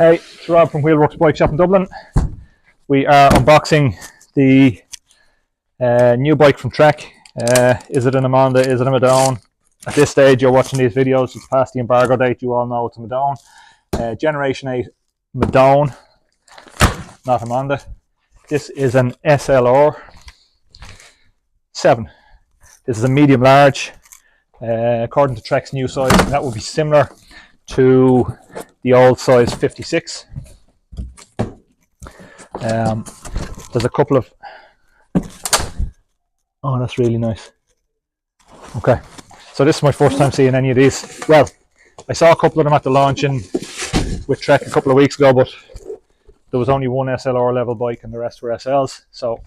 Hey, it's Rob from Wheelworks Bike Shop in Dublin. We are unboxing the new bike from Trek. Is it an Amanda? Is it a Madone? At this stage, you're watching these videos, it's past the embargo date, you all know it's a Madone. Generation 8 Madone, not Amanda. This is an SLR7. This is a medium large. According to Trek's new size, that would be similar to the old size 56. There's a couple of... Oh, that's really nice. Okay, so this is my first time seeing any of these. Well, I saw a couple of them at the launch with Trek a couple of weeks ago, but there was only one SLR level bike and the rest were SLs. So,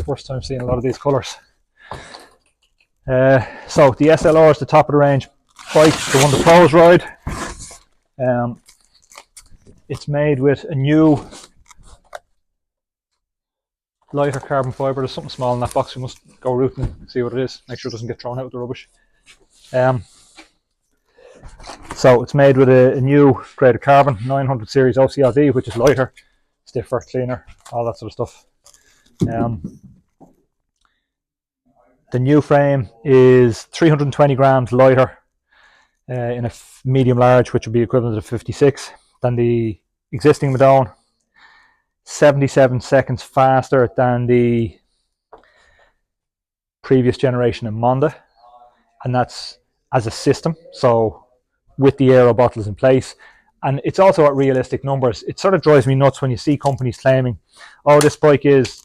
first time seeing a lot of these colours. So the SLR is the top of the range bike, the one the pros ride. It's made with a new lighter carbon fibre. There's something small in that box. We must go rooting and see what it is. Make sure it doesn't get thrown out with the rubbish. So it's made with a new grade of carbon, 900 series OCLD, which is lighter, stiffer, cleaner, all that sort of stuff. The new frame is 320 grams lighter in a medium large, which would be equivalent to 56 than the existing Madone. 77 seconds faster than the previous generation of Monda, and that's as a system, so with the aero bottles in place. And it's also at realistic numbers. It sort of drives me nuts when you see companies claiming, oh, this bike is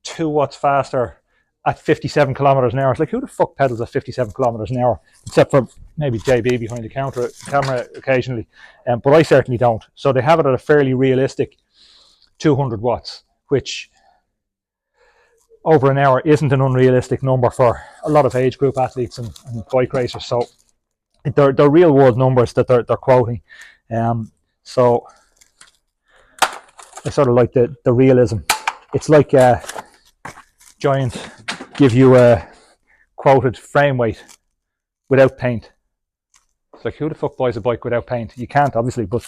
2 watts faster at 57 kilometers an hour. It's like, who the fuck pedals at 57 kilometers an hour? Except for maybe JB behind the camera occasionally. But I certainly don't. So they have it at a fairly realistic 200 watts, which over an hour isn't an unrealistic number for a lot of age group athletes and bike racers. So they're real world numbers that they're quoting. So I sort of like the realism. It's like Giant give you a quoted frame weight without paint. It's like, who the fuck buys a bike without paint? You can't, obviously, but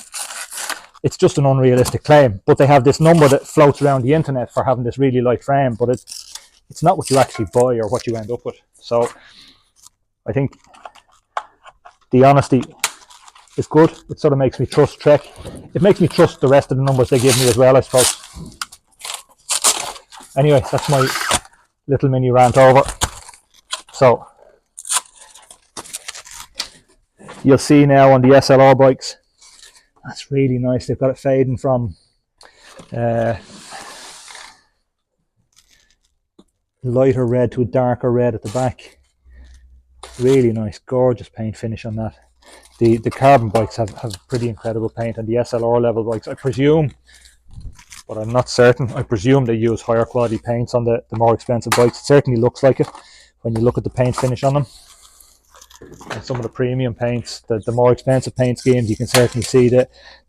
it's just an unrealistic claim. But they have this number that floats around the internet for having this really light frame, but it's not what you actually buy or what you end up with. So I think the honesty is good. It sort of makes me trust Trek. It makes me trust the rest of the numbers they give me as well, I suppose. Anyway, that's my little mini rant over. So you'll see now on the SLR bikes, that's really nice. They've got it fading from lighter red to a darker red at the back. Really nice, gorgeous paint finish on that. The carbon bikes have pretty incredible paint, and the SLR level bikes, I presume, but I'm not certain, I presume they use higher quality paints on the more expensive bikes. It certainly looks like it when you look at the paint finish on them. And some of the premium paints, the more expensive paint schemes, you can certainly see the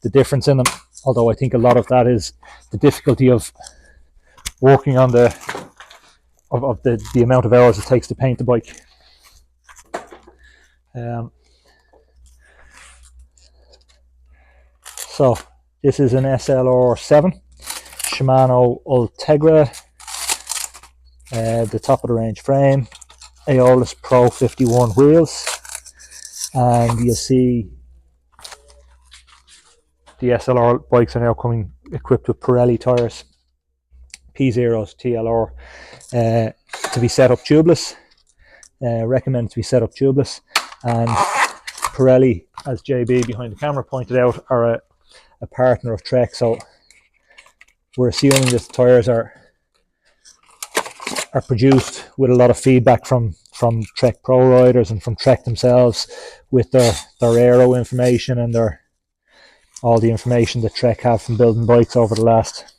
difference in them. Although I think a lot of that is the difficulty of working on the amount of hours it takes to paint the bike. So this is an SLR7 Shimano Ultegra, the top of the range frame, Aeolus Pro 51 wheels, and you'll see the SLR bikes are now coming equipped with Pirelli tyres, P0s TLR, to be set up tubeless. Recommend to be set up tubeless. And Pirelli, as JB behind the camera pointed out, are a partner of Trek, so we're assuming that the tyres are produced with a lot of feedback from Trek Pro riders and from Trek themselves, with their aero information and all the information that Trek have from building bikes over the last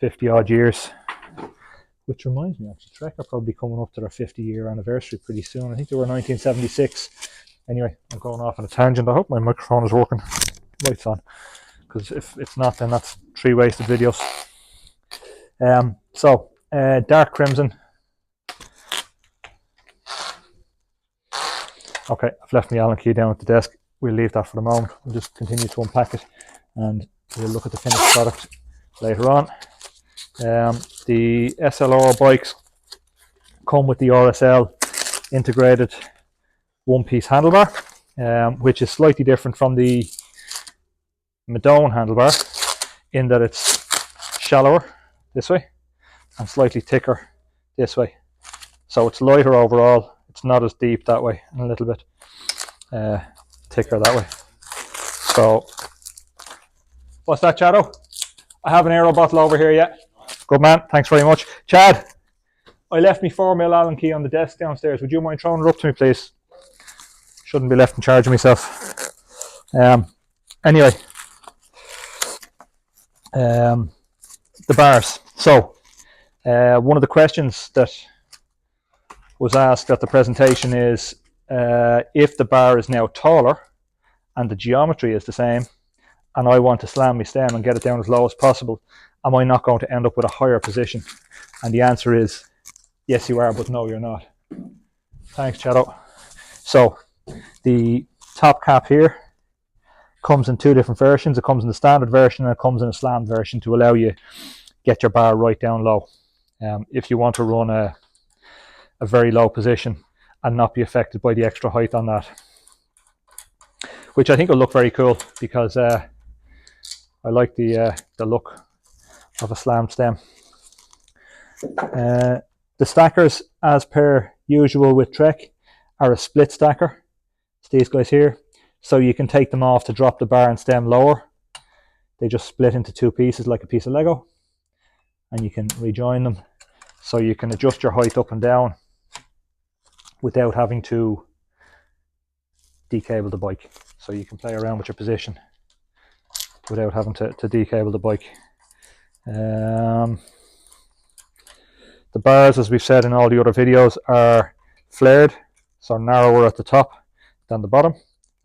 50 odd years. Which reminds me, actually, Trek are probably coming up to their 50-year anniversary pretty soon. I think they were 1976. Anyway, I'm going off on a tangent. I hope my microphone is working. Lights on, because if it's not, then that's 3 wasted videos. So dark crimson. Okay, I've left my Allen key down at the desk. we'll leave that for the moment. We'll just continue to unpack it and we'll look at the finished product later on. The SLR bikes come with the RSL integrated one-piece handlebar, which is slightly different from the Madone handlebar in that it's shallower this way and slightly thicker this way. So it's lighter overall. It's not as deep that way and a little bit thicker that way. So, what's that, Chado? I have an aero bottle over here, yeah. Good man, thanks very much. Chad, I left me 4mm Allen key on the desk downstairs. Would you mind throwing it up to me, please? Shouldn't be left in charge of myself. Anyway, the bars. So, one of the questions that was asked at the presentation is if the bar is now taller and the geometry is the same and I want to slam my stem and get it down as low as possible, am I not going to end up with a higher position? And the answer is yes you are, but no you're not. Thanks, Chado. So the top cap here comes in two different versions. It comes in the standard version and it comes in a slammed version to allow you get your bar right down low. If you want to run a very low position and not be affected by the extra height on that, which I think will look very cool because I like the look of a slammed stem. The stackers, as per usual with Trek, are a split stacker. It's these guys here, so you can take them off to drop the bar and stem lower. They just split into two pieces like a piece of Lego, and you can rejoin them so you can adjust your height up and down without having to decable the bike. So you can play around with your position without having to decable the bike. The bars, as we've said in all the other videos, are flared, so narrower at the top than the bottom.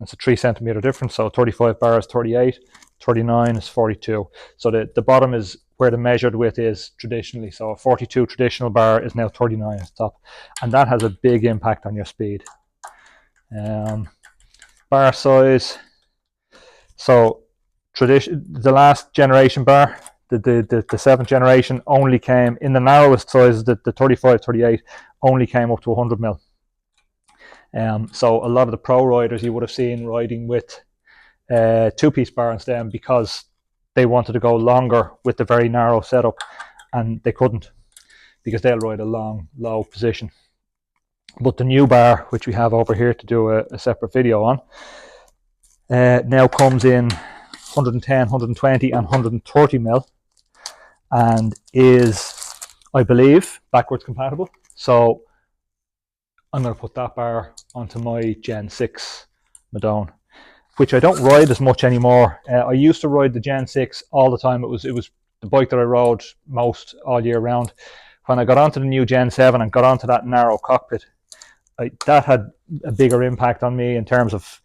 It's a 3 centimeter difference, so 35 bar is 38, 39 is 42. So the bottom is where the measured width is traditionally. So a 42 traditional bar is now 39 at the top, and that has a big impact on your speed. Bar size. So the last generation bar, the 7th generation, only came in the narrowest size. The 35, 38 only came up to 100mm. So a lot of the pro riders you would have seen riding with two-piece bar and stem because they wanted to go longer with the very narrow setup, and they couldn't because they'll ride a long, low position. But the new bar, which we have over here to do a separate video on, now comes in 110, 120 and 130mm and is, I believe, backwards compatible. So I'm going to put that bar onto my Gen 6 Madone, which I don't ride as much anymore. I used to ride the Gen 6 all the time. It was the bike that I rode most all year round. When I got onto the new Gen 7 and got onto that narrow cockpit, that had a bigger impact on me in terms of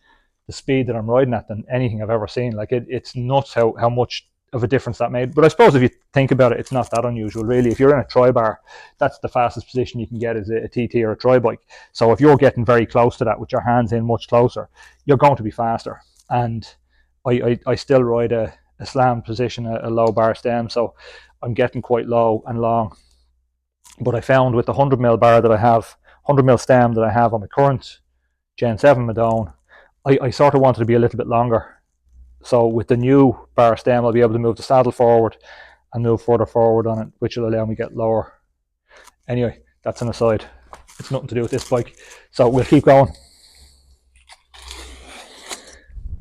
the speed that I'm riding at than anything I've ever seen. Like it's nuts how much of a difference that made. But I suppose if you think about it, it's not that unusual really. If you're in a tri bar, that's the fastest position you can get is a TT or a tri bike. So if you're getting very close to that with your hands in much closer, you're going to be faster. And I still ride a slammed position, a low bar stem, so I'm getting quite low and long. But I found with the 100mm bar that I have, 100mm stem that I have on my current Gen 7 Madone, I sort of wanted to be a little bit longer. So with the new bar stem, I'll be able to move the saddle forward and move further forward on it, which will allow me to get lower. Anyway, that's an aside. It's nothing to do with this bike. So we'll keep going.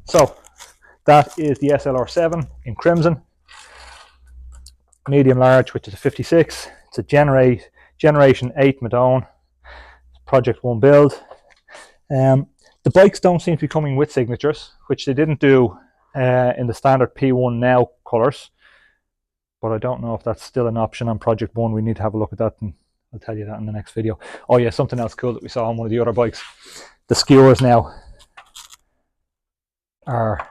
So that is the SLR7 in crimson, medium large, which is a 56. It's a Generation 8 Madone, Project 1 build. The bikes don't seem to be coming with signatures, which they didn't do in the standard P1 Now colours, but I don't know if that's still an option on Project 1. We need to have a look at that, and I'll tell you that in the next video. Oh yeah, something else cool that we saw on one of the other bikes. The skewers now are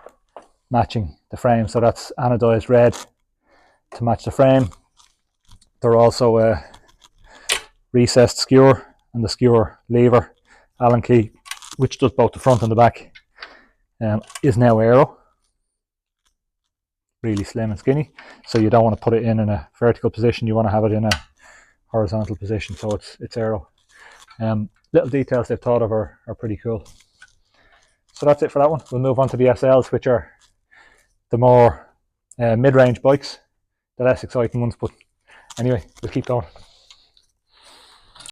matching the frame, so that's anodized red to match the frame. They're also a recessed skewer and the skewer lever Allen key, which does both the front and the back. is now aero, really slim and skinny. So you don't want to put it in a vertical position, you want to have it in a horizontal position, so it's aero. Little details they've thought of are pretty cool. So that's it for that one. We'll move on to the SLs, which are the more mid-range bikes, the less exciting ones, but anyway, we'll keep going.